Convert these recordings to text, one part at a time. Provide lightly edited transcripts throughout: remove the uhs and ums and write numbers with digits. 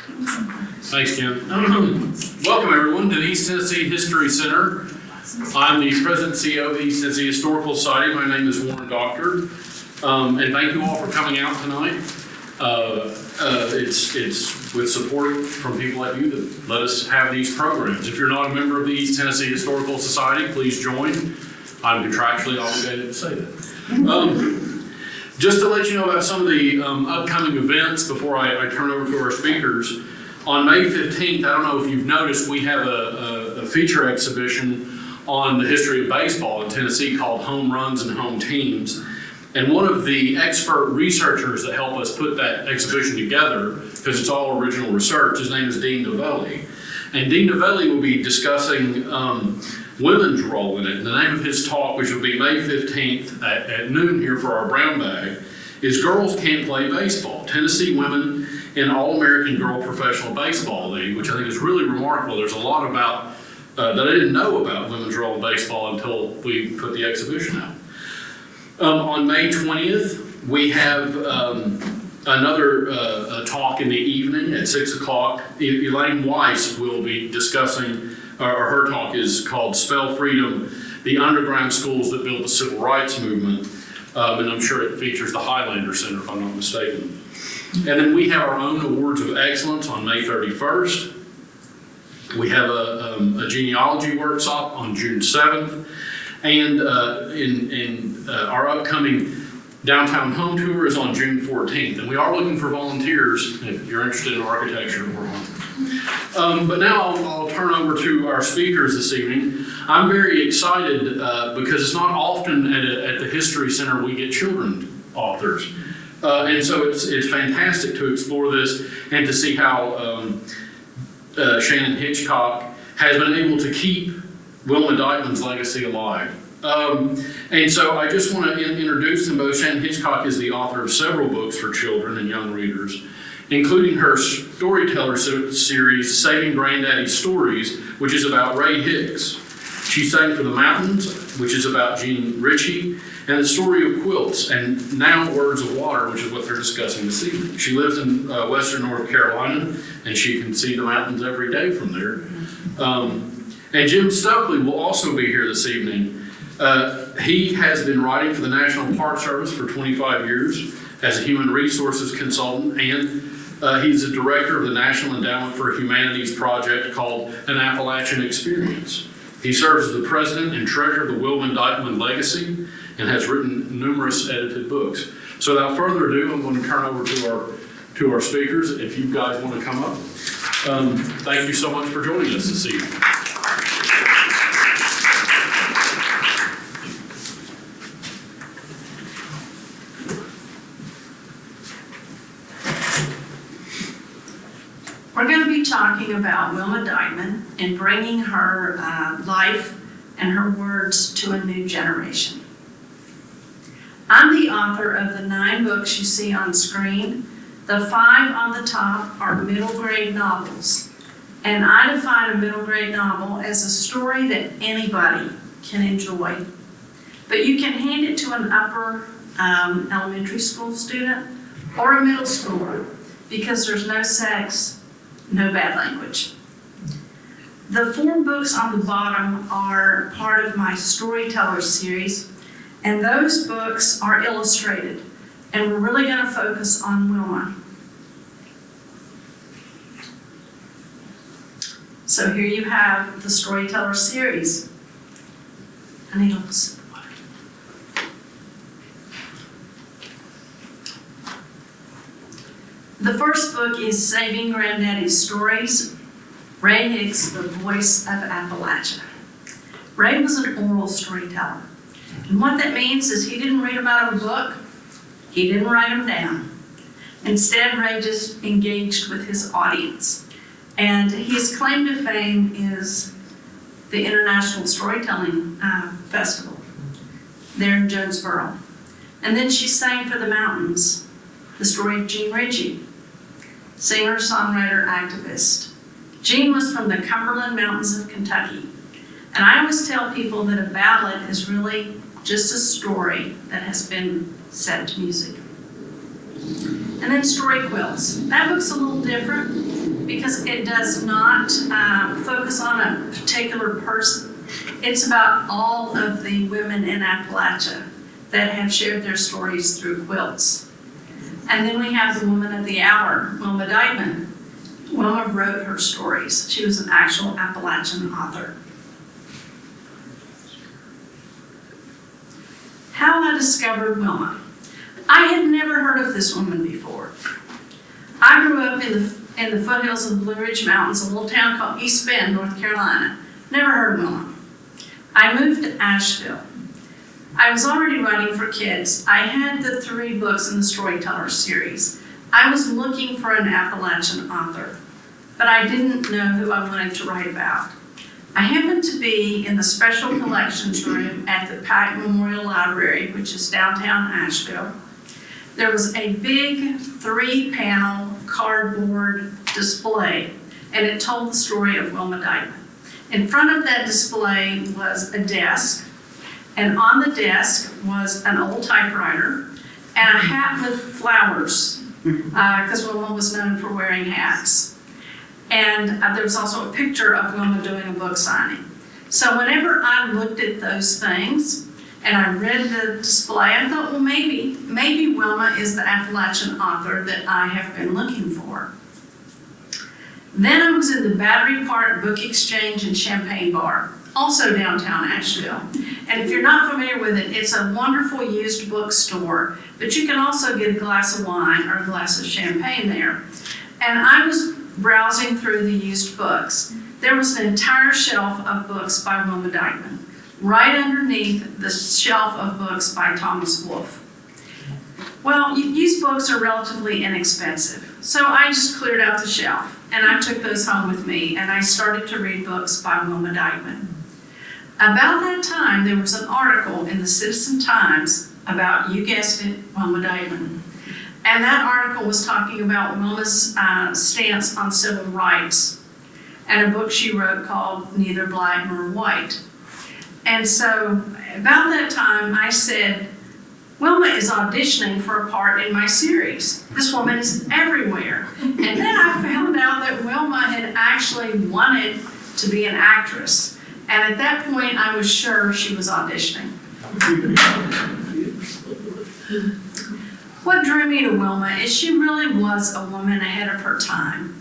Thanks, Ken. Welcome, everyone, to the East Tennessee History Center. I'm the President and CEO of the East Tennessee Historical Society. My name is Warren Doctor. And thank you all for coming out tonight. It's with support from people like you that let us have these programs. If you're not a member of the East Tennessee Historical Society, please join. I'm contractually obligated to say that. Just to let you know about some of the upcoming events before I turn over to our speakers, on May 15th, I don't know if you've noticed, we have a feature exhibition on the history of baseball in Tennessee called Home Runs and Home Teams. And one of the expert researchers that helped us put that exhibition together, because it's all original research, his name is Dean Novelli. And Dean Novelli will be discussing women's role in it. And the name of his talk, which will be May 15th at noon here for our brown bag, is Girls Can't Play Baseball, Tennessee Women in All-American Girl Professional Baseball League, which I think is really remarkable. There's a lot about that I didn't know about women's role in baseball until we put the exhibition out. On May 20th, we have another talk in the evening at 6 o'clock. Elaine Weiss will be discussing, or her talk is called Spell Freedom, the Underground Schools That Built the Civil Rights Movement. And I'm sure it features the Highlander Center, if I'm not mistaken. And then we have our own Awards of Excellence on May 31st. We have a genealogy workshop on June 7th. And our upcoming downtown home tour is on June 14th. And we are looking for volunteers if you're interested in architecture or but now I'll turn over to our speakers this evening. I'm very excited because it's not often at the History Center we get children authors. And so it's fantastic to explore this and to see how Shannon Hitchcock has been able to keep Wilma Dykeman's legacy alive. And so I just want to introduce them both. Shannon Hitchcock is the author of several books for children and young readers, including her storyteller series, Saving Granddaddy Stories, which is about Ray Hicks. She Sang for the Mountains, which is about Jean Ritchie, and the Story of Quilts, and now Words of Water, which is what they're discussing this evening. She lives in western North Carolina, and she can see the mountains every day from there. And Jim Stokely will also be here this evening. He has been writing for the National Park Service for 25 years as a human resources consultant, and he's the director of the National Endowment for Humanities project called An Appalachian Experience. He serves as the president and treasurer of the Wilma Dykeman Legacy and has written numerous edited books. So without further ado, I'm going to turn over to our speakers. If you guys want to come up, thank you so much for joining us this evening. We're going to be talking about Wilma Dykeman and bringing her life and her words to a new generation. I'm the author of the 9 books you see on screen. The 5 on the top are middle grade novels. And I define a middle grade novel as a story that anybody can enjoy. But you can hand it to an upper elementary school student or a middle schooler because there's no sex, no bad language. The 4 books on the bottom are part of my storyteller series, and those books are illustrated, and we're really going to focus on Wilma. So here you have the storyteller series. I need a little sip of water. The first book is Saving Granddaddy Stories, Ray Hicks, the Voice of Appalachia. Ray was an oral storyteller. And what that means is he didn't read them out of a book. He didn't write them down. Instead, Ray just engaged with his audience. And his claim to fame is the International Storytelling Festival there in Jonesboro. And then she sang for the mountains, the story of Jean Ritchie, singer, songwriter, activist. Jean was from the Cumberland Mountains of Kentucky. And I always tell people that a ballad is really just a story that has been set to music. And then Story Quilts. That book's a little different. because it does not focus on a particular person. It's about all of the women in Appalachia that have shared their stories through quilts. And then we have the woman of the hour, Wilma Dykeman. Wilma wrote her stories. She was an actual Appalachian author. How I discovered Wilma. I had never heard of this woman before. I grew up in the foothills of the Blue Ridge Mountains, a little town called East Bend, North Carolina. Never heard of Wilma. I moved to Asheville. I was already writing for kids. I had the 3 books in the Storyteller series. I was looking for an Appalachian author, but I didn't know who I wanted to write about. I happened to be in the special collections room at the Pike Memorial Library, which is downtown Asheville. There was a big 3-panel cardboard display, and it told the story of Wilma Dykeman. In front of that display was a desk, and on the desk was an old typewriter and a hat with flowers, because Wilma was known for wearing hats. And there was also a picture of Wilma doing a book signing. So whenever I looked at those things and I read the display, I thought, well, maybe Wilma is the Appalachian author that I have been looking for. Then I was in the Battery Park Book Exchange and Champagne Bar, also downtown Asheville. And if you're not familiar with it, it's a wonderful used bookstore, but you can also get a glass of wine or a glass of champagne there. And I was browsing through the used books. There was an entire shelf of books by Wilma Dykeman, right underneath the shelf of books by Thomas Wolfe. Well, used books are relatively inexpensive, so I just cleared out the shelf, and I took those home with me, and I started to read books by Wilma Dykeman. About that time, there was an article in the Citizen Times about, you guessed it, Wilma Dykeman. And that article was talking about Wilma's stance on civil rights and a book she wrote called Neither Black Nor White. And so about that time, I said, Wilma is auditioning for a part in my series. This woman is everywhere. And then I found out that Wilma had actually wanted to be an actress. And at that point, I was sure she was auditioning. What drew me to Wilma is she really was a woman ahead of her time.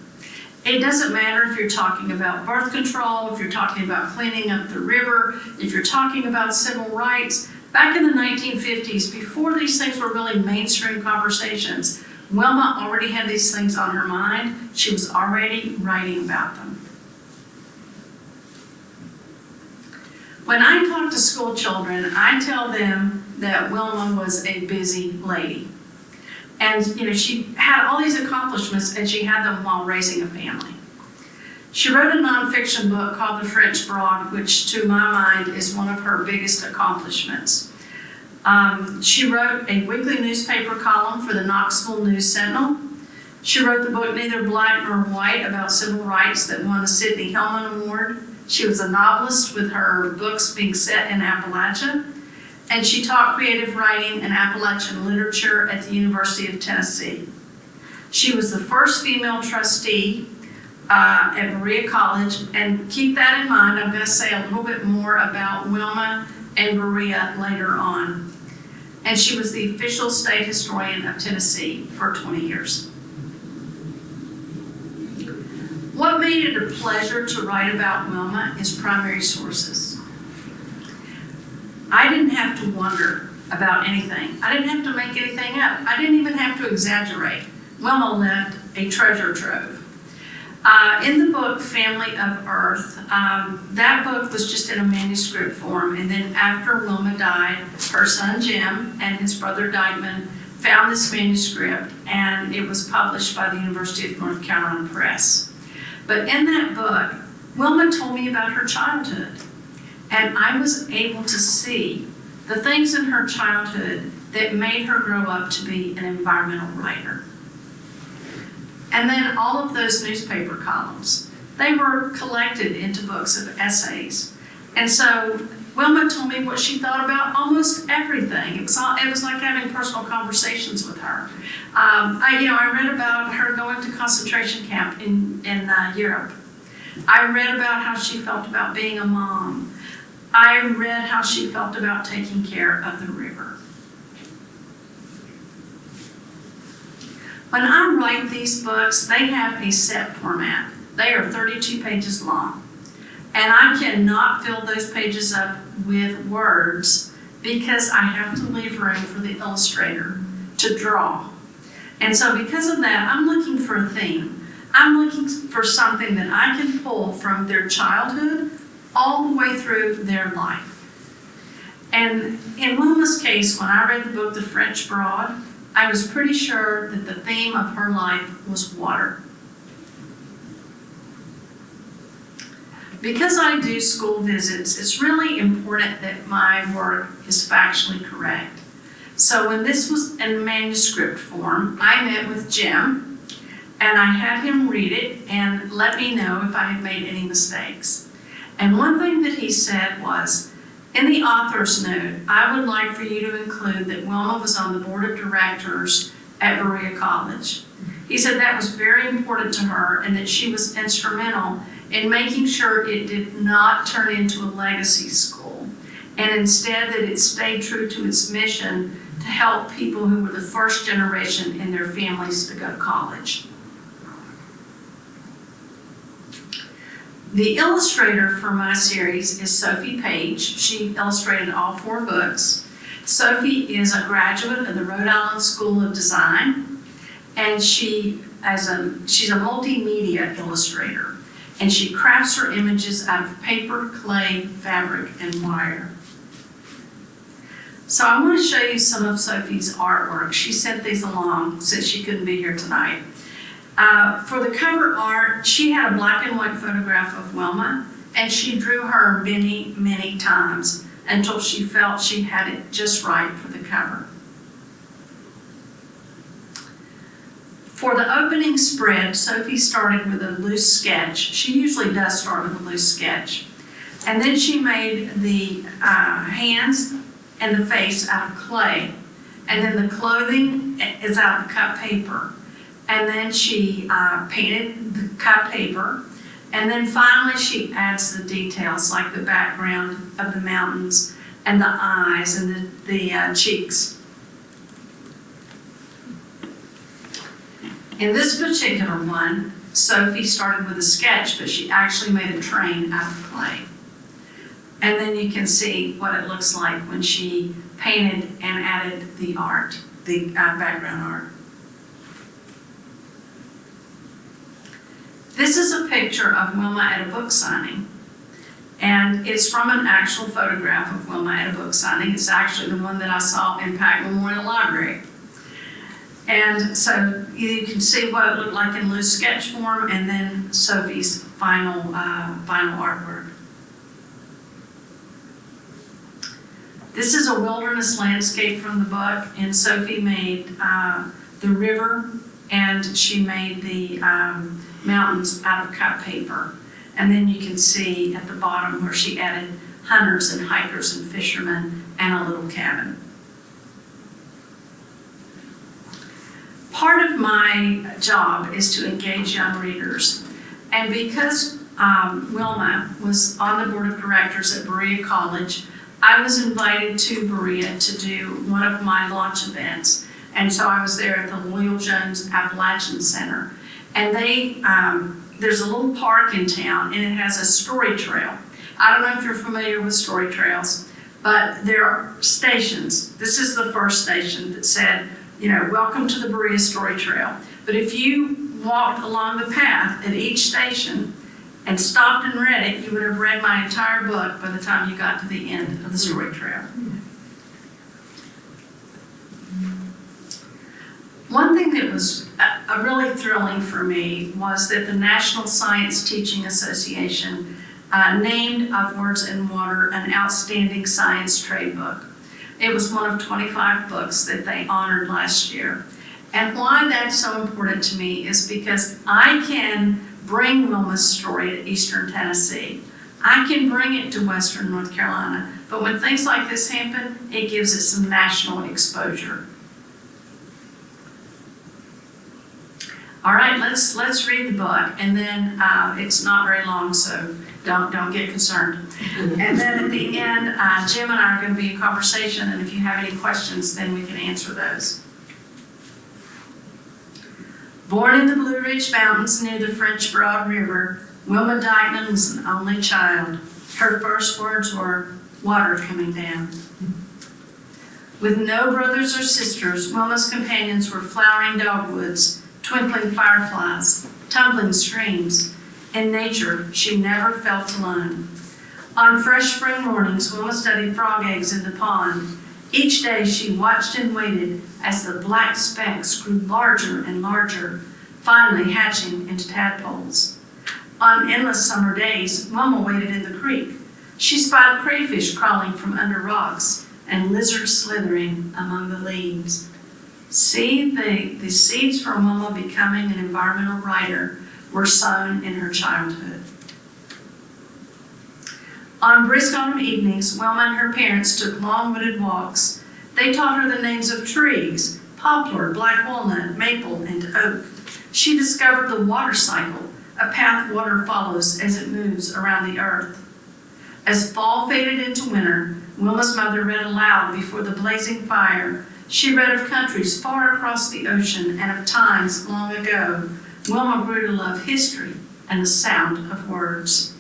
It doesn't matter if you're talking about birth control, if you're talking about cleaning up the river, if you're talking about civil rights. Back in the 1950s, before these things were really mainstream conversations, Wilma already had these things on her mind. She was already writing about them. When I talk to school children, I tell them that Wilma was a busy lady. And, she had all these accomplishments, and she had them while raising a family. She wrote a nonfiction book called The French Broad, which to my mind is one of her biggest accomplishments. She wrote a weekly newspaper column for the Knoxville News-Sentinel. She wrote the book Neither Black Nor White about civil rights that won the Sidney Hillman Award. She was a novelist with her books being set in Appalachia. And she taught creative writing and Appalachian literature at the University of Tennessee. She was the first female trustee at Berea College, and keep that in mind, I'm going to say a little bit more about Wilma and Berea later on. And she was the official state historian of Tennessee for 20 years. What made it a pleasure to write about Wilma is primary sources. I didn't have to wonder about anything. I didn't have to make anything up. I didn't even have to exaggerate. Wilma left a treasure trove. In the book, Family of Earth, that book was just in a manuscript form, and then after Wilma died, her son Jim and his brother Dykeman found this manuscript, and it was published by the University of North Carolina Press. But in that book, Wilma told me about her childhood. And I was able to see the things in her childhood that made her grow up to be an environmental writer. And then all of those newspaper columns, they were collected into books of essays. And so Wilma told me what she thought about almost everything. It was like having personal conversations with her. I read about her going to concentration camp in Europe. I read about how she felt about being a mom. I read how she felt about taking care of the river. When I write these books, they have a set format. They are 32 pages long. And I cannot fill those pages up with words because I have to leave room for the illustrator to draw. And so because of that, I'm looking for a theme. I'm looking for something that I can pull from their childhood all the way through their life. And in Wilma's case, when I read the book, The French Broad, I was pretty sure that the theme of her life was water. Because I do school visits, it's really important that my work is factually correct. So when this was in manuscript form, I met with Jim, and I had him read it and let me know if I had made any mistakes. And one thing that he said was, in the author's note, I would like for you to include that Wilma was on the board of directors at Berea College. He said that was very important to her and that she was instrumental in making sure it did not turn into a legacy school, and instead that it stayed true to its mission to help people who were the first generation in their families to go to college. The illustrator for my series is Sophie Page. She illustrated all 4 books. Sophie is a graduate of the Rhode Island School of Design, and she's a multimedia illustrator. And she crafts her images out of paper, clay, fabric, and wire. So I want to show you some of Sophie's artwork. She sent these along since she couldn't be here tonight. For the cover art, she had a black and white photograph of Wilma, and she drew her many, many times until she felt she had it just right for the cover. For the opening spread, Sophie started with a loose sketch. She usually does start with a loose sketch. And then she made the hands and the face out of clay. And then the clothing is out of cut paper. And then she painted the cut paper. And then finally she adds the details like the background of the mountains and the eyes and the cheeks. In this particular one, Sophie started with a sketch, but she actually made a train out of clay. And then you can see what it looks like when she painted and added the art, the background art. This is a picture of Wilma at a book signing. And it's from an actual photograph of Wilma at a book signing. It's actually the one that I saw in Pack Memorial Library. And so you can see what it looked like in loose sketch form, and then Sophie's final artwork. This is a wilderness landscape from the book, and Sophie made the river, and she made the mountains out of cut paper. And then you can see at the bottom where she added hunters and hikers and fishermen and a little cabin. Part of my job is to engage young readers. And because Wilma was on the board of directors at Berea College, I was invited to Berea to do one of my launch events. And so I was there at the Loyal Jones Appalachian Center. And there's a little park in town, and it has a story trail. I don't know if you're familiar with story trails, but there are stations. This is the first station that said, welcome to the Berea Story Trail. But if you walked along the path at each station and stopped and read it, you would have read my entire book by the time you got to the end of the story trail. One thing that was really thrilling for me was that the National Science Teaching Association named Of Words and Water an outstanding science trade book. It was one of 25 books that they honored last year. And why that's so important to me is because I can bring Wilma's story to Eastern Tennessee. I can bring it to Western North Carolina. But when things like this happen, it gives it some national exposure. All right, let's read the book, and then it's not very long, so don't get concerned. And then at the end, Jim and I are going to be in conversation, and if you have any questions, then we can answer those. Born in the Blue Ridge Mountains near the French Broad River, Wilma Dykeman was an only child. Her first words were, "Water coming down." With no brothers or sisters, Wilma's companions were flowering dogwoods, twinkling fireflies, tumbling streams. In nature, she never felt alone. On fresh spring mornings, Wilma studied frog eggs in the pond. Each day she watched and waited as the black specks grew larger and larger, finally hatching into tadpoles. On endless summer days, Wilma waded in the creek. She spied crayfish crawling from under rocks and lizards slithering among the leaves. See, the seeds for Wilma becoming an environmental writer were sown in her childhood. On brisk autumn evenings, Wilma and her parents took long wooded walks. They taught her the names of trees: poplar, black walnut, maple, and oak. She discovered the water cycle, a path water follows as it moves around the earth. As fall faded into winter, Wilma's mother read aloud before the blazing fire. She read of countries far across the ocean and of times long ago. Wilma grew to love history and the sound of words.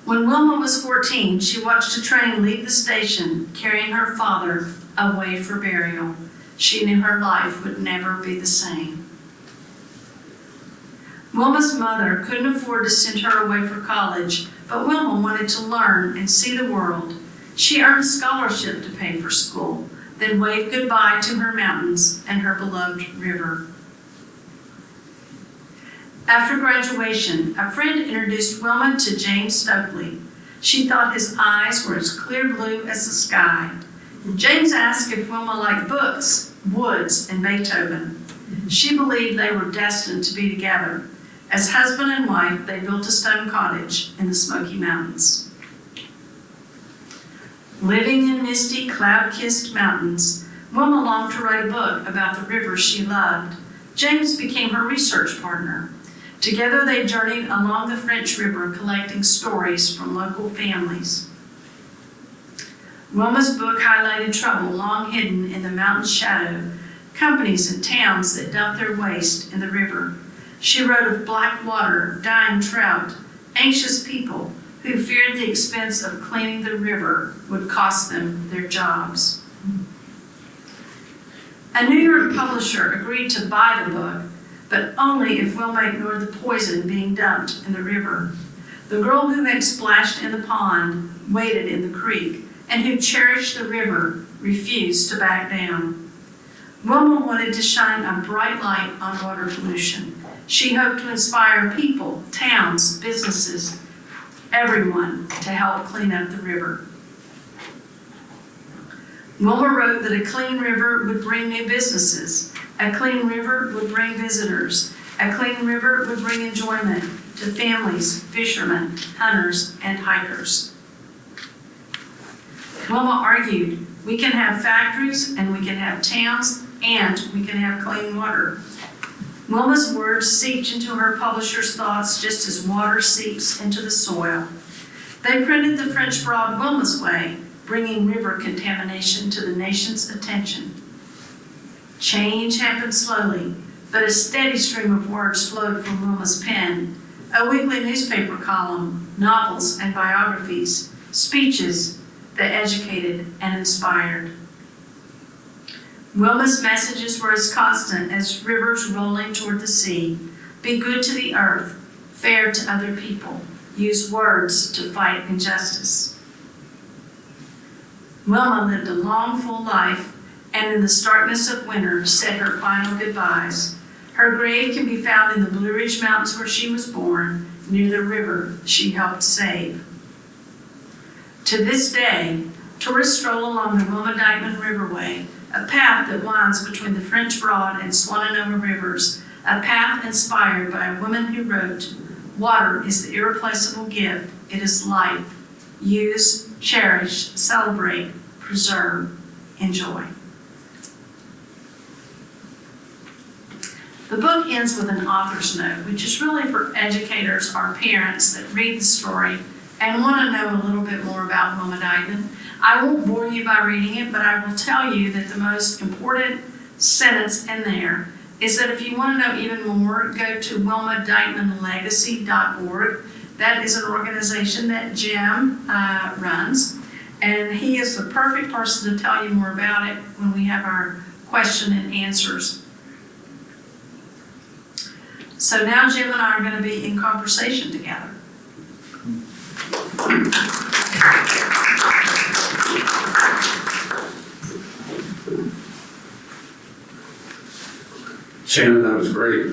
When Wilma was 14, she watched a train leave the station carrying her father away for burial. She knew her life would never be the same. Wilma's mother couldn't afford to send her away for college, but Wilma wanted to learn and see the world. She earned a scholarship to pay for school, then waved goodbye to her mountains and her beloved river. After graduation, a friend introduced Wilma to James Stokely. She thought his eyes were as clear blue as the sky. James asked if Wilma liked books, woods, and Beethoven. She believed they were destined to be together. As husband and wife, they built a stone cottage in the Smoky Mountains. Living in misty, cloud-kissed mountains, Wilma longed to write a book about the river she loved. James became her research partner. Together they journeyed along the French River collecting stories from local families. Wilma's book highlighted trouble long hidden in the mountain's shadow, companies and towns that dumped their waste in the river. She wrote of black water, dying trout, anxious people who feared the expense of cleaning the river would cost them their jobs. A New York publisher agreed to buy the book, but only if Wilma ignored the poison being dumped in the river. The girl who had splashed in the pond, waded in the creek, and who cherished the river refused to back down. Wilma wanted to shine a bright light on water pollution. She hoped to inspire people, towns, businesses, everyone to help clean up the river. Wilma wrote that a clean river would bring new businesses. A clean river would bring visitors. A clean river would bring enjoyment to families, fishermen, hunters, and hikers. Wilma argued, we can have factories and we can have towns and we can have clean water. Wilma's words seeped into her publisher's thoughts just as water seeps into the soil. They printed the French Broad Wilma's Way, bringing river contamination to the nation's attention. Change happened slowly, but a steady stream of words flowed from Wilma's pen. A weekly newspaper column, novels and biographies, speeches that educated and inspired. Wilma's messages were as constant as rivers rolling toward the sea. Be good to the earth, fair to other people. Use words to fight injustice. Wilma lived a long, full life, and in the starkness of winter said her final goodbyes. Her grave can be found in the Blue Ridge Mountains where she was born, near the river she helped save. To this day, tourists stroll along the Wilma Dykeman Riverway, a path that winds between the French Broad and Swananoa rivers, a path inspired by a woman who wrote, "Water is the irreplaceable gift. It is life. use, cherish, celebrate, preserve, enjoy. The book ends with an author's note, which is really for educators or parents that read the story and want to know a little bit more about Wilma Dykeman. I won't bore you by reading it, but I will tell you that the most important sentence in there is that if you want to know even more, go to wilmadykemanlegacy.org. That is an organization that Jim runs, and he is the perfect person to tell you more about it when we have our question and answers. So now Jim and I are going to be in conversation together. Shannon, that was great.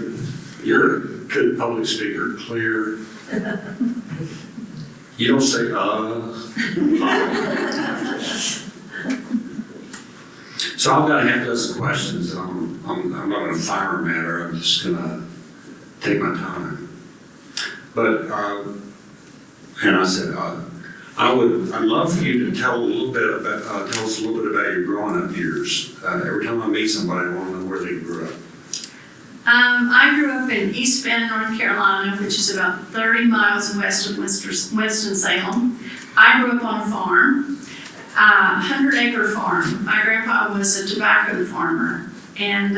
You're a good public speaker, clear. You don't say, So I've got a half dozen questions, and I'm not going to fire them at her. I'm just going to take my time. But, and I said, I'd love for you to tell us a little bit about your growing up years. Every time I meet somebody, I want to know where they grew up. I grew up in East Bend, North Carolina, which is about 30 miles west of Winston-Salem. I grew up on a farm, a 100-acre farm. My grandpa was a tobacco farmer, and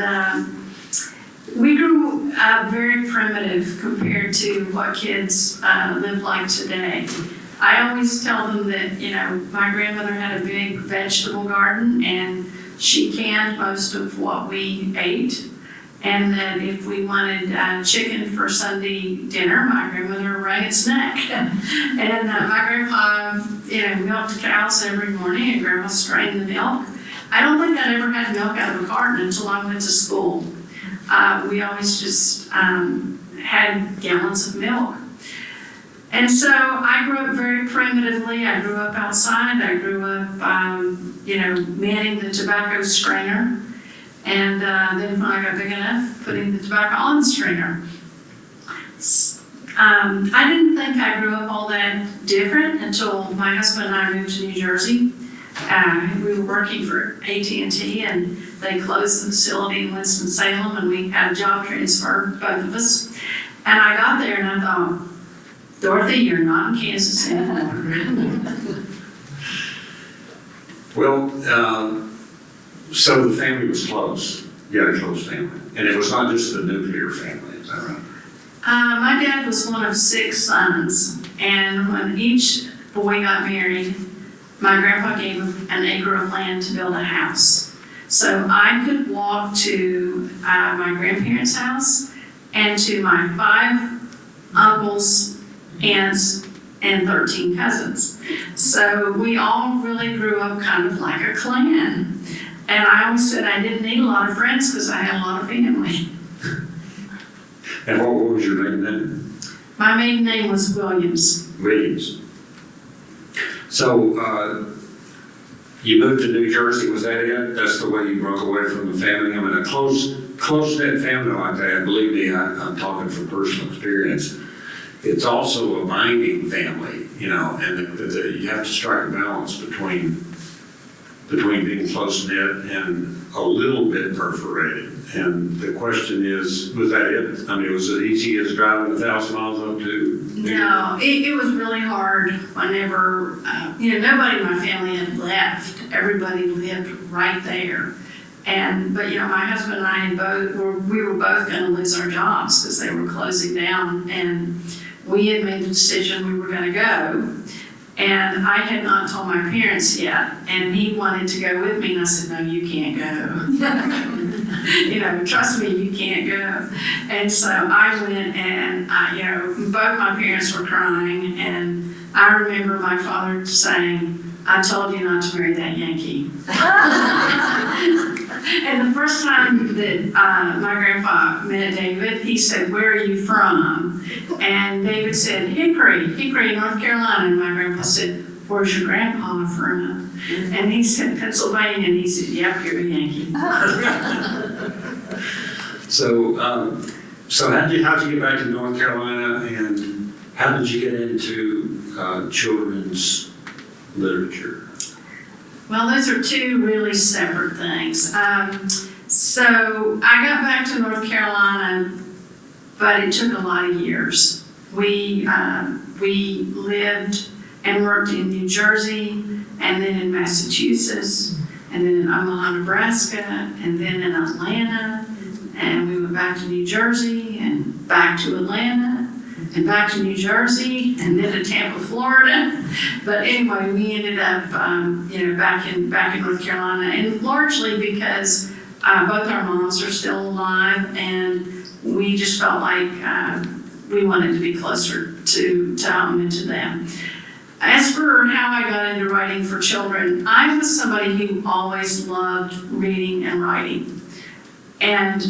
we grew up very primitive compared to what kids live like today. I always tell them that, my grandmother had a big vegetable garden, and she canned most of what we ate. And that if we wanted chicken for Sunday dinner, my grandmother wrung its neck. And my grandpa, milked the cows every morning, and grandma strained the milk. I don't think I'd ever had milk out of a carton until I went to school. We always just had gallons of milk. And so I grew up very primitively. I grew up outside. I grew up, manning the tobacco stringer. And then when I got big enough, putting the tobacco on the stringer. I didn't think I grew up all that different until my husband and I moved to New Jersey. We were working for AT&T, and they closed the facility in Winston-Salem, and we had a job transfer, both of us. And I got there and I thought, Dorothy, you're not in Kansas anymore. Well, so the family was close. You had a close family. And it was not just the nuclear family, is that right? My dad was one of 6 sons, and when each boy got married, my grandpa gave him an acre of land to build a house. So I could walk to my grandparents' house and to my 5 uncles, aunts, and 13 cousins. So we all really grew up kind of like a clan. And I always said I didn't need a lot of friends because I had a lot of family. And what was your maiden name? My maiden name was Williams. Williams. So you moved to New Jersey, was that it? That's the way you broke away from the family? I mean, a close-knit family like that, believe me, I'm talking from personal experience. It's also a binding family, and you have to strike a balance between being close-knit and a little bit perforated. And the question is, was that it? I mean, was it easy as driving 1,000 miles up to? No, it was really hard whenever, nobody in my family had left. Everybody lived right there. But my husband and I we were both going to lose our jobs because they were closing down. And we had made the decision we were going to go. And I had not told my parents yet, and he wanted to go with me, and I said, no, you can't go. Trust me, you can't go. And so I went, and both my parents were crying, and I remember my father saying, I told you not to marry that Yankee. And the first time that my grandpa met David, he said, where are you from? And David said, Hickory, North Carolina. And my grandpa said, where's your grandpa from? And he said, Pennsylvania. And he said, yep, you're a Yankee. So how'd you get back to North Carolina, and how did you get into children's literature? Well, those are two really separate things. So I got back to North Carolina, but it took a lot of years. We lived and worked in New Jersey, and then in Massachusetts, and then in Omaha, Nebraska, and then in Atlanta, and we went back to New Jersey, and back to Atlanta, and back to New Jersey, and then to Tampa, Florida. But anyway, we ended up, back in North Carolina, and largely because both our moms are still alive, and we just felt like we wanted to be closer to home and to them. As for how I got into writing for children, I was somebody who always loved reading and writing. And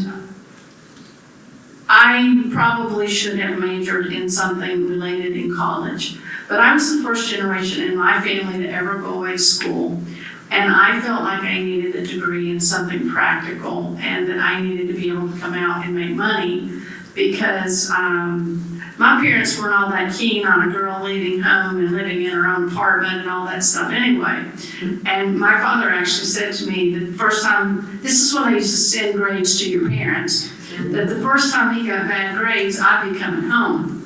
I probably should have majored in something related in college. But I was the first generation in my family to ever go away to school. And I felt like I needed a degree in something practical and that I needed to be able to come out and make money because my parents weren't all that keen on a girl leaving home and living in her own apartment and all that stuff anyway. And my father actually said to me the first time, this is when I used to send grades to your parents, that the first time he got bad grades, I'd be coming home.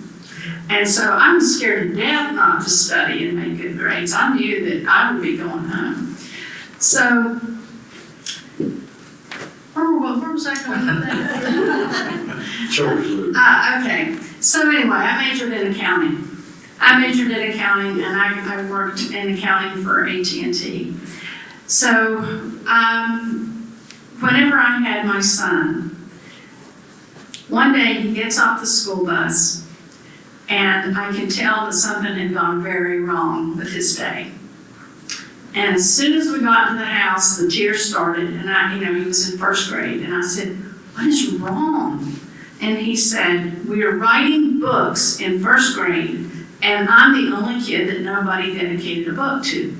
And so I was scared to death not to study and make good grades. I knew that I would be going home. So, where was I going with that? Children's Okay, so anyway, I majored in accounting. And I worked in accounting for AT&T. So, whenever I had my son, one day he gets off the school bus, and I can tell that something had gone very wrong with his day. And as soon as we got to the house, the tears started, and he was in first grade, and I said, "What is wrong?" And he said, "We are writing books in first grade, and I'm the only kid that nobody dedicated a book to."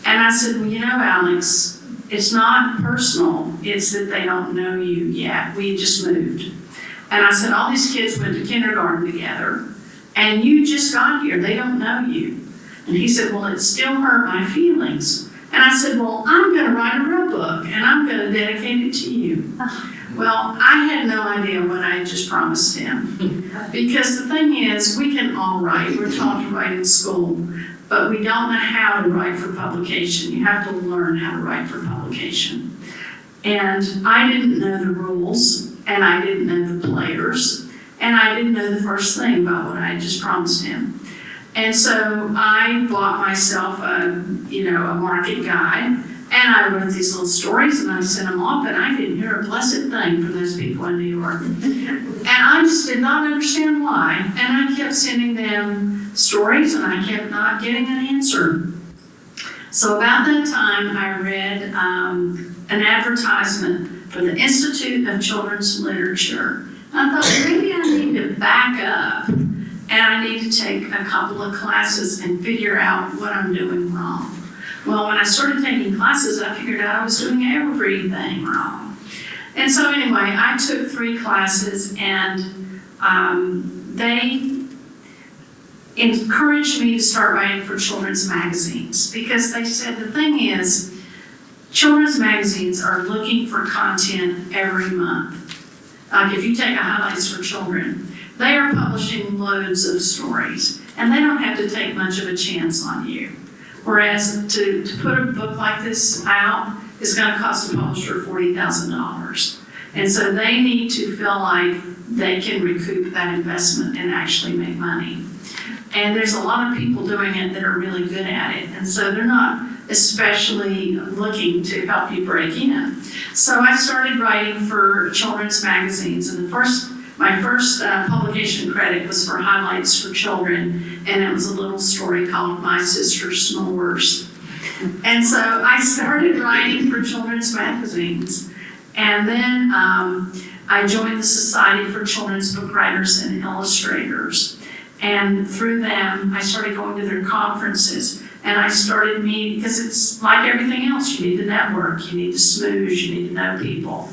And I said, "Well, Alex, it's not personal, it's that they don't know you yet. We just moved." And I said, "All these kids went to kindergarten together, and you just got here, they don't know you." And he said, "Well, it still hurt my feelings." And I said, "Well, I'm going to write a real book, and I'm going to dedicate it to you." Well, I had no idea what I had just promised him. Because the thing is, we can all write. We're taught to write in school, but we don't know how to write for publication. You have to learn how to write for publication. And I didn't know the rules, and I didn't know the players, and I didn't know the first thing about what I had just promised him. And so I bought myself a market guide, and I wrote these little stories, and I sent them off, and I didn't hear a blessed thing from those people in New York. And I just did not understand why, and I kept sending them stories, and I kept not getting an answer. So about that time, I read an advertisement for the Institute of Children's Literature. I thought, maybe I need to back up, and I need to take a couple of classes and figure out what I'm doing wrong. Well, when I started taking classes, I figured out I was doing everything wrong. And so anyway, I took 3 classes, and they encouraged me to start writing for children's magazines, because they said the thing is, children's magazines are looking for content every month. Like if you take a highlights for children, they are publishing loads of stories, and they don't have to take much of a chance on you. Whereas to put a book like this out is going to cost a publisher $40,000. And so they need to feel like they can recoup that investment and actually make money. And there's a lot of people doing it that are really good at it, and so they're not especially looking to help you break in. So I started writing for children's magazines, and my first publication credit was for Highlights for Children, and it was a little story called My Sister Snores. And so I started writing for children's magazines, and then I joined the Society for Children's Book Writers and Illustrators. And through them, I started going to their conferences, and I started meeting, because it's like everything else, you need to network, you need to smooze, you need to know people.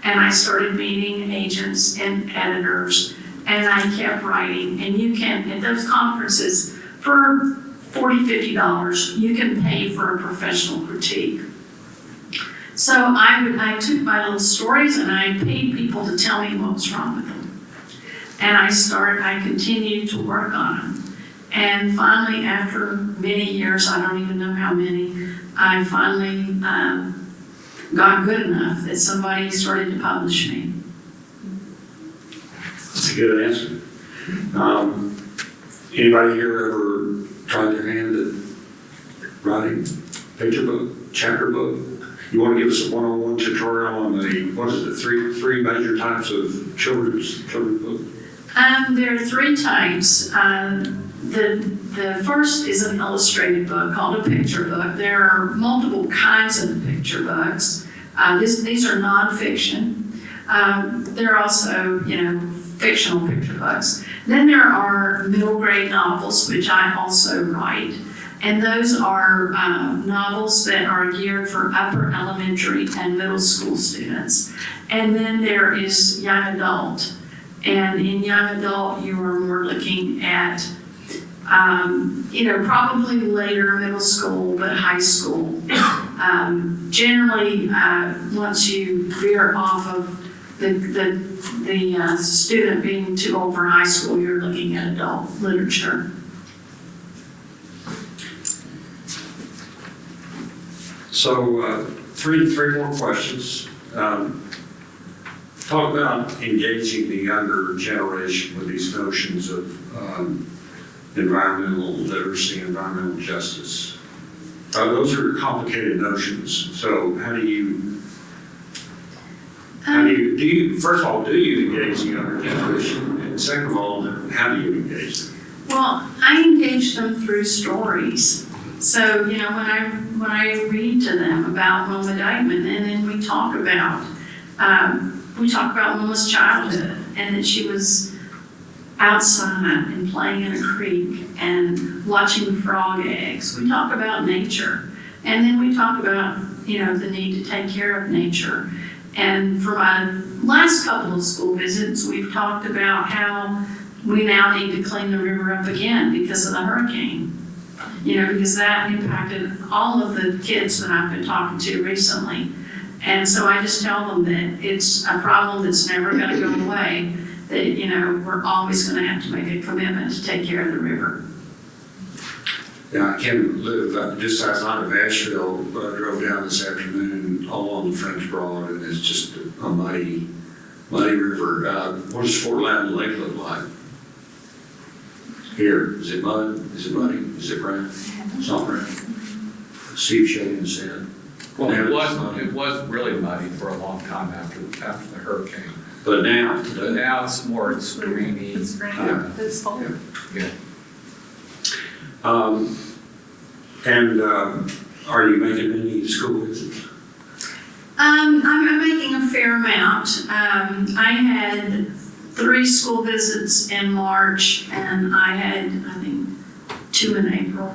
And I started meeting agents and editors, and I kept writing. And you can, at those conferences, for $40, $50, you can pay for a professional critique. So I took my little stories and I paid people to tell me what was wrong with them. And I continued to work on them. And finally, after many years, I don't even know how many, I finally got good enough that somebody started to publish me. That's a good answer. Anybody here ever tried their hand at writing picture book, chapter book? You want to give us a one-on-one tutorial on the, what is it, three major types of children's book? There are three types. The first is an illustrated book called a picture book. There are multiple kinds of picture books. These are nonfiction. There are also, fictional picture books. Then there are middle grade novels, which I also write. And those are novels that are geared for upper elementary and middle school students. And then there is young adult. And in young adult, you are more looking at, probably later middle school, but high school. Generally, once you veer off of the student being too old for high school, you're looking at adult literature. So three more questions. Talk about engaging the younger generation with these notions of environmental literacy, environmental justice. Those are complicated notions. So how do you, first of all, do you engage the younger generation? And second of all, how do you engage them? Well, I engage them through stories. So, when I read to them about Wilma Dykeman, and then we talk about Wilma's childhood, and that she was outside and playing in a creek and watching frog eggs. We talk about nature, and then we talk about, the need to take care of nature. And for my last couple of school visits, we've talked about how we now need to clean the river up again because of the hurricane. Because that impacted all of the kids that I've been talking to recently. And so I just tell them that it's a problem that's never going to go away, that, we're always going to have to make a commitment to take care of the river. Yeah, I can live just outside of Asheville. I drove down this afternoon along the French Broad, and it's just a muddy river. What does Fort Loudon Lake look like? Here, is it mud? Is it muddy? Is it brown? It's not brown. Steve shaking his head. Well, it was really muddy for a long time after the hurricane. But now, it's greeny. It's green. It's full. Yeah. Are you making any school visits? I'm making a fair amount. I had 3 school visits in March, and I had, I think, 2 in April.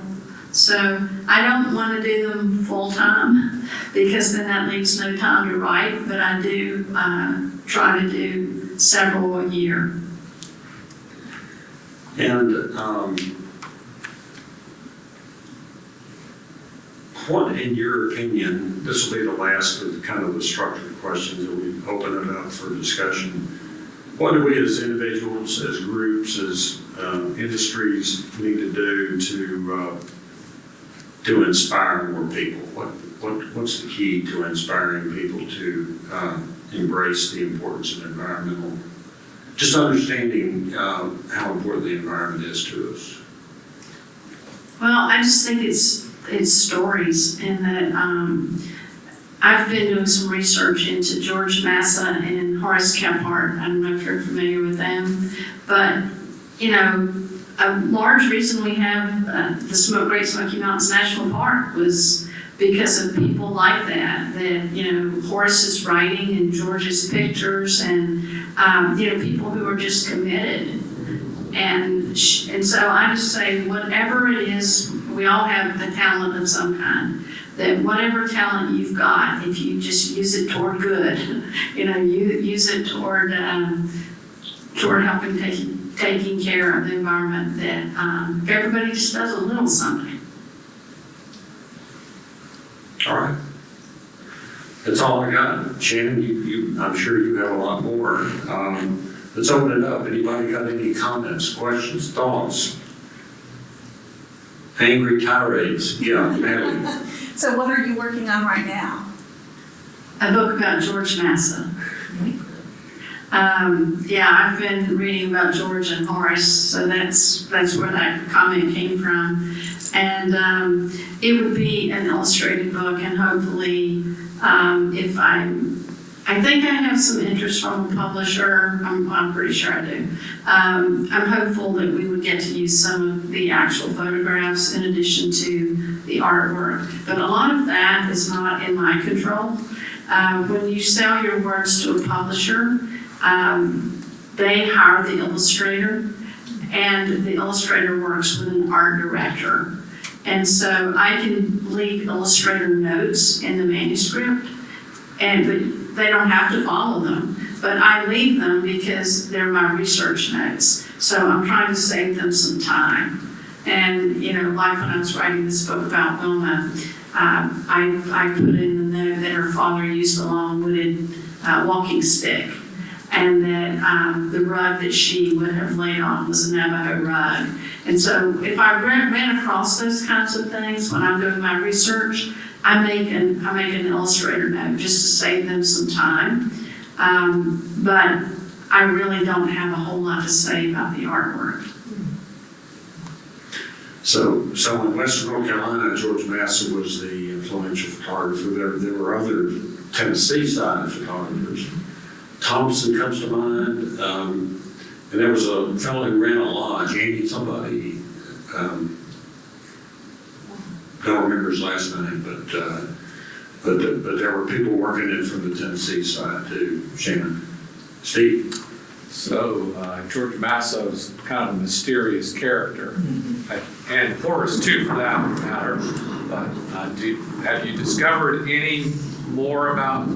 So I don't want to do them full-time because then that leaves no time to write, but I do try to do several a year. And what, in your opinion, this will be the last of kind of the structured questions that we open it up for discussion. What do we as individuals, as groups, as industries need to do to inspire more people? What's the key to inspiring people to embrace the importance of environmental, just understanding how important the environment is to us? Well, I just think it's stories, and that I've been doing some research into George Massa and Horace Kephart. I don't know if you're familiar with them, but a large reason we have the Great Smoky Mountains National Park was because of people like that Horace's writing and George's pictures, and people who are just committed. And so I just say, whatever it is, we all have a talent of some kind. That whatever talent you've got, if you just use it toward good, use it toward helping take taking care of the environment, that if everybody just does a little something. All right. That's all I got. Shannon, I'm sure you have a lot more. Let's open it up. Anybody got any comments, questions, thoughts? Angry tirades? Yeah, Natalie. So what are you working on right now? A book about George Massa. Yeah, I've been reading about George and Horace, so that's where that comment came from. And it would be an illustrated book, and hopefully, if I think I have some interest from a publisher. I'm pretty sure I do. I'm hopeful that we would get to use some of the actual photographs in addition to the artwork. But a lot of that is not in my control. When you sell your works to a publisher, they hire the illustrator, and the illustrator works with an art director. And so I can leave illustrator notes in the manuscript, but they don't have to follow them. But I leave them because they're my research notes. So I'm trying to save them some time. And, like when I was writing this book about Wilma, I put in the note that her father used a long wooded walking stick, and that the rug that she would have laid on was a Navajo rug. And so if I ran across those kinds of things when I'm doing my research, I make an illustrator note just to save them some time. But I really don't have a whole lot to say about the artwork. So in Western North Carolina, George Massa was the influential photographer. There were other Tennessee side photographers. Thompson comes to mind, and there was a fellow who ran a lodge, Andy somebody, don't remember his last name, but there were people working in from the Tennessee side too. Shannon, Steve. So George Massa was kind of a mysterious character, and Horace too, for that matter. But have you discovered any more about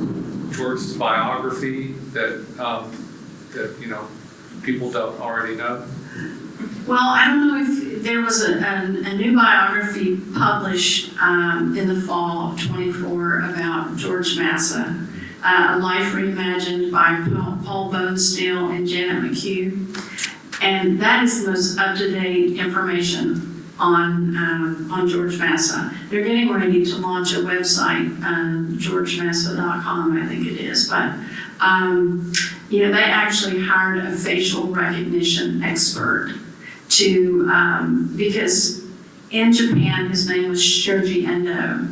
George's biography that people don't already know? Well, I don't know if there was a new biography published in the fall of '24 about George Massa, A Life Reimagined by Paul Bonesteel and Janet McHugh. And that is the most up-to-date information on George Massa. They're getting ready to launch a website, georgemassa.com, I think it is. But, they actually hired a facial recognition expert because in Japan, his name was Shoji Endo.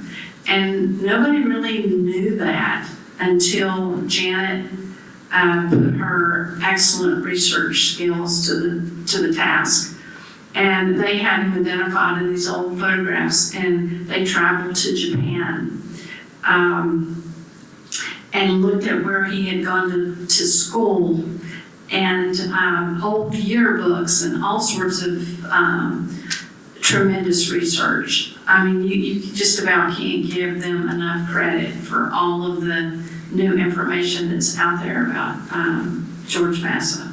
And nobody really knew that until Janet put her excellent research skills to the task. And they had him identified in these old photographs, and they traveled to Japan and looked at where he had gone to school, and old yearbooks and all sorts of tremendous research. I mean, you just about can't give them enough credit for all of the new information that's out there about George Massa.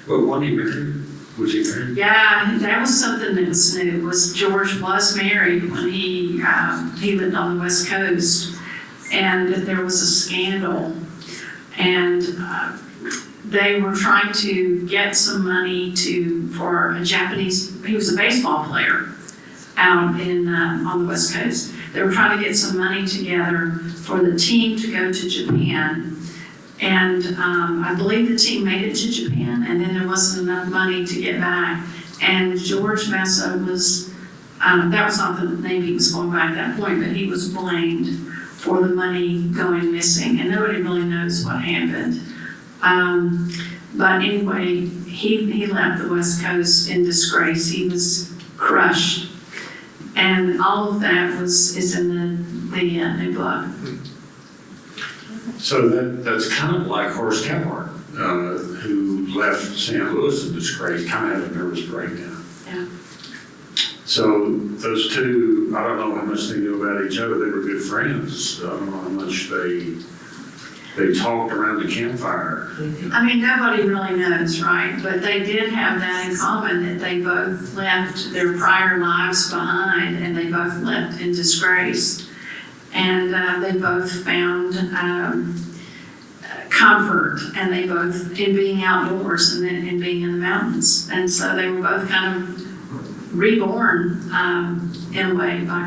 Well, when he married, was he married? Yeah, that was something that was new. George was married when he lived on the West Coast, and there was a scandal, and they were trying to get some money for a Japanese. He was a baseball player out on the West Coast. They were trying to get some money together for the team to go to Japan. And I believe the team made it to Japan, and then there wasn't enough money to get back. And George Massa was, that was not the name he was going by at that point, but he was blamed for the money going missing, and nobody really knows what happened. But anyway, he left the West Coast in disgrace. He was crushed. And all of that is in the new book. So that's kind of like Horace Kephart, who left St. Louis in disgrace, kind of had a nervous breakdown. Yeah. So those two, I don't know how much they knew about each other. They were good friends. I don't know how much they they talked around the campfire. I mean, nobody really knows, right? But they did have that in common, that they both left their prior lives behind and they both left in disgrace. And they both found comfort, and they both, in being outdoors and then in being in the mountains. And so they were both kind of reborn in a way by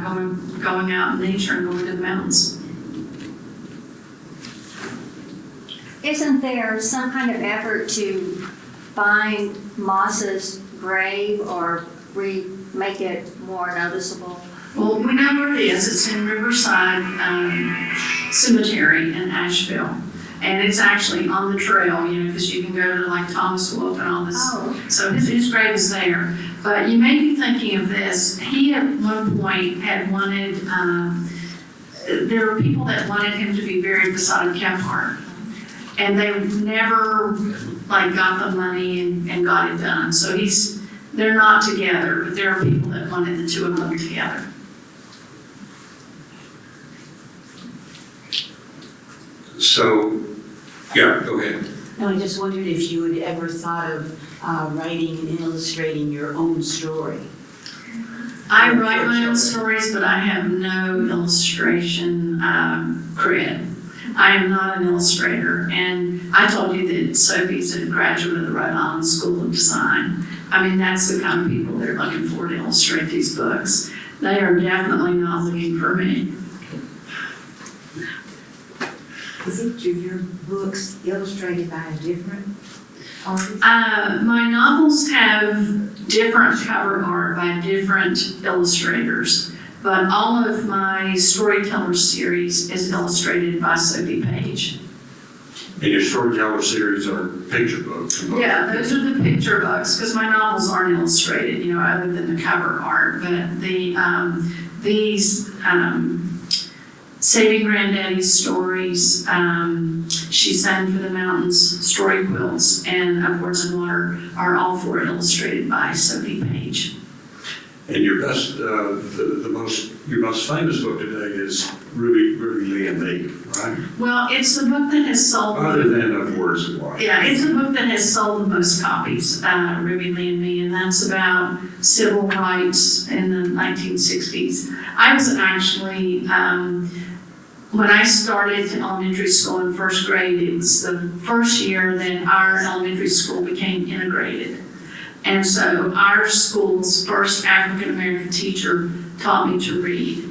going out in nature and going to the mountains. Isn't there some kind of effort to find Moss's grave or make it more noticeable? Well, we know where it is. It's in Riverside Cemetery in Asheville. And it's actually on the trail, because you can go to like Thomas Wolfe and all this. Oh. So his grave is there. But you may be thinking of this. He at one point had wanted, there were people that wanted him to be buried beside a campfire. And they never got the money and got it done. So they're not together, but there are people that wanted the two of them together. So, yeah, go ahead. No, I just wondered if you had ever thought of writing and illustrating your own story. I write my own stories, but I have no illustration cred. I am not an illustrator, and I told you that Sophie's a graduate of the Rhode Island School of Design. I mean, that's the kind of people they're looking for to illustrate these books. They are definitely not looking for me. Is each of your books illustrated by a different artist? My novels have different cover art by different illustrators, but all of my Storyteller series is illustrated by Sophie Page. And your storyteller series are picture books. Yeah, those are the picture books, because my novels aren't illustrated, other than the cover art. But these Saving Granddaddy's stories, She Sang for the Mountains, Story Quilts, and Of Words and Water are all four illustrated by Sophie Page. And your best, your most famous book today is Ruby Lee and Me, right? Well, it's the book that has sold. Other than Of Words and Water. Yeah, it's the book that has sold the most copies, Ruby Lee and Me, and that's about civil rights in the 1960s. I was actually, when I started elementary school in first grade, it was the first year that our elementary school became integrated. And so our school's first African-American teacher taught me to read.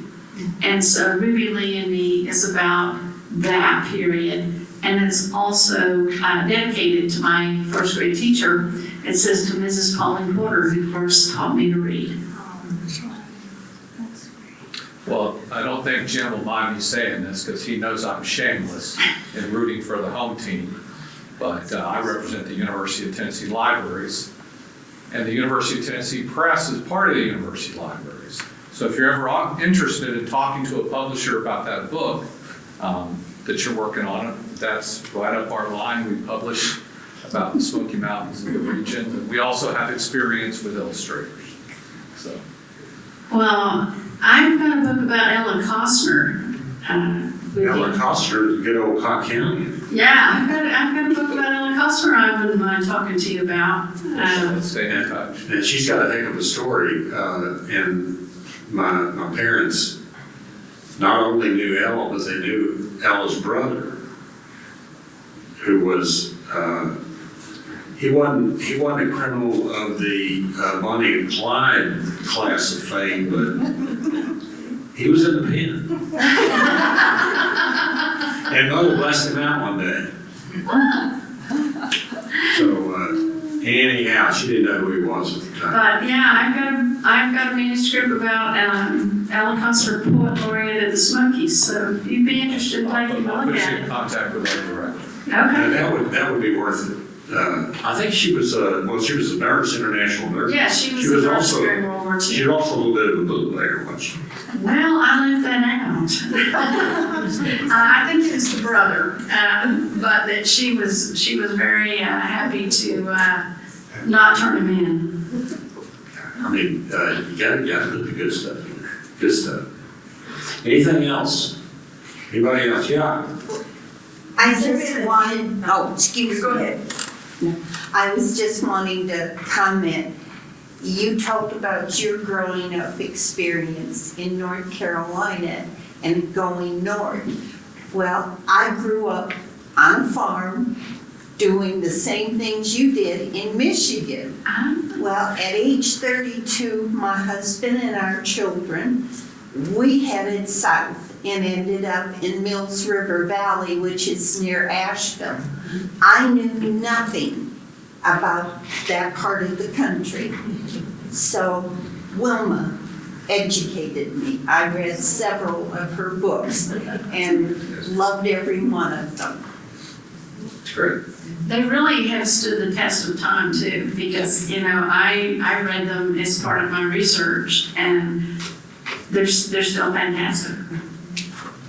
And so Ruby Lee and Me is about that period. And it's also dedicated to my first grade teacher. It says to Mrs. Pauline Porter, who first taught me to read. Well, I don't think Jim will mind me saying this because he knows I'm shameless in rooting for the home team. But I represent the University of Tennessee Libraries. And the University of Tennessee Press is part of the University Libraries. So if you're ever interested in talking to a publisher about that book that you're working on, that's right up our line. We publish about the Smoky Mountains in the region. We also have experience with illustrators. So. Well, I've got a book about Ella Costner. Ella Costner, good old Cock County. Yeah, I've got a book about Ella Costner I wouldn't mind talking to you about. Let's stay in touch. And she's got a heck of a story. And my parents not only knew Ella, but they knew Ella's brother, who was he wasn't a criminal of the Bonnie and Clyde class of fame, but he was in the pen. And Mother blessed him out one day. So anyhow, she didn't know who he was at the time. But yeah, I've got a manuscript about Ella Costner, poet laureate of the Smokies. So if you'd be interested in taking a I'll look put you at in it. contact with our director. Okay. That would be worth it. I think she was she was a nurse, international nurse. Yeah, she was a nurse also during World War II. she was also a little bit of a bootlegger, wasn't she? Well, I left that out. I think it was the brother, but that she was very happy to not turn him in. I mean, you gotta put the good stuff in there. Good stuff. Anything else? Anybody else? Yeah. I just wanted, oh, excuse me. Go ahead. I was just wanting to comment. You talked about your growing up experience in North Carolina and going north. Well, I grew up on a farm doing the same things you did in Michigan. Well, at age 32, my husband and our children, we headed south and ended up in Mills River Valley, which is near Asheville. I knew nothing about that part of the country. So Wilma educated me. I read several of her books and loved every one of them. It's great. They really have stood the test of time too, because, I read them as part of my research, and they're still fantastic.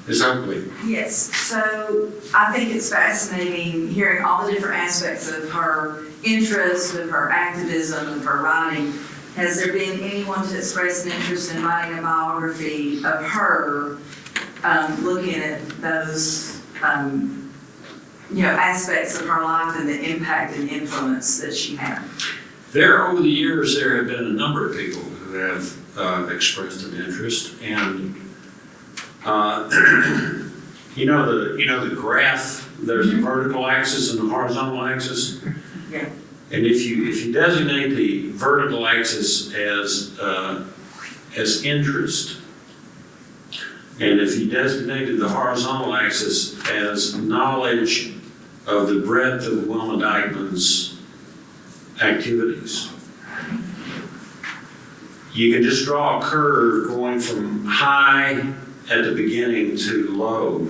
Ms. Oakley. Yes, so I think it's fascinating hearing all the different aspects of her interest, of her activism, of her writing. Has there been anyone to express an interest in writing a biography of her, looking at those, aspects of her life and the impact and influence that she had? Over the years, there have been a number of people who have expressed an interest, and the graph. There's the vertical axis and the horizontal axis. Yeah. And if you designate the vertical axis as interest, and if you designated the horizontal axis as knowledge of the breadth of Wilma Dykeman's activities, you can just draw a curve going from high at the beginning to low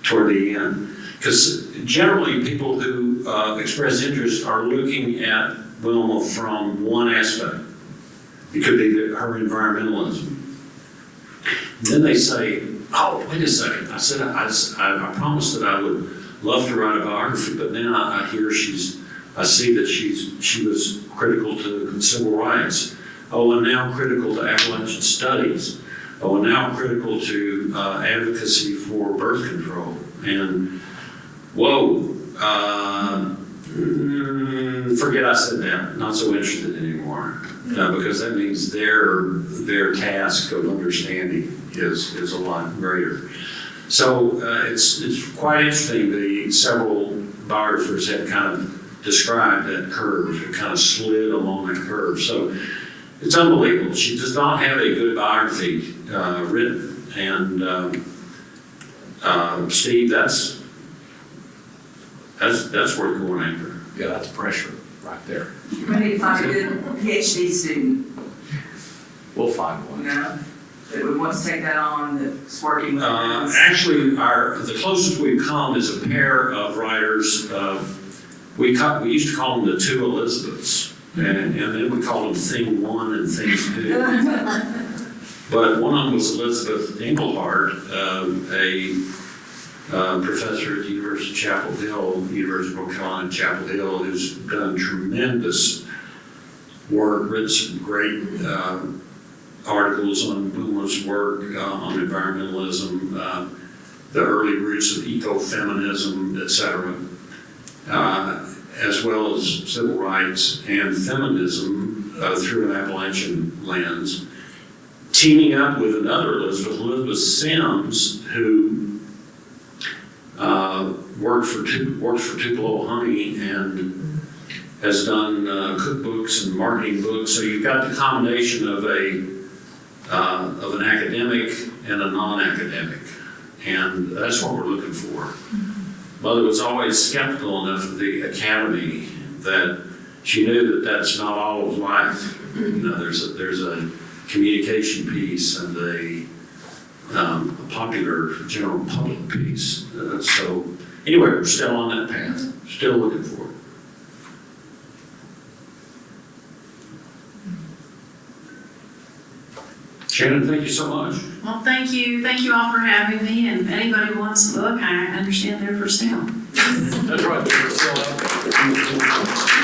toward the end. Because generally people who express interest are looking at Wilma from one aspect. It could be her environmentalism. And then they say, oh, wait a second. I said, I promised that I would love to write a biography, but then I hear I see that she was critical to civil rights. Oh, and now critical to Appalachian studies. Oh, and now critical to advocacy for birth control. And whoa, forget I said that. Not so interested anymore, because that means their task of understanding is a lot greater. So it's quite interesting. The several biographers have kind of described that curve. It kind of slid along that curve. So it's unbelievable. She does not have a good biography written, and Steve, that's worth going after. Yeah, that's pressure right there. We need to find a good PhD student, We'll find one. that would want to take that on, that's working with us. Actually, the closest we've come is a pair of writers. We used to call them the two Elizabeths, and then we called them Thing One and Thing Two. But one of them was Elizabeth Engelhardt, a professor at the University of Chapel Hill, University of North Carolina, Chapel Hill, who's done tremendous work, written some great articles on Wilma's work on environmentalism, the early roots of ecofeminism, etc., as well as civil rights and feminism through an Appalachian lens. Teaming up with another Elizabeth Sims, who worked for Tupelo Honey and has done cookbooks and marketing books. So you've got the combination of an academic and a non-academic, and that's what we're looking for. Mother was always skeptical enough of the academy that she knew that that's not all of life. There's a communication piece and a popular general public piece. So anyway, we're still on that path, still looking for it. Shannon, thank you so much. Well, thank you all for having me, and if anybody wants a book, I understand they're for sale. That's right, we're still out there.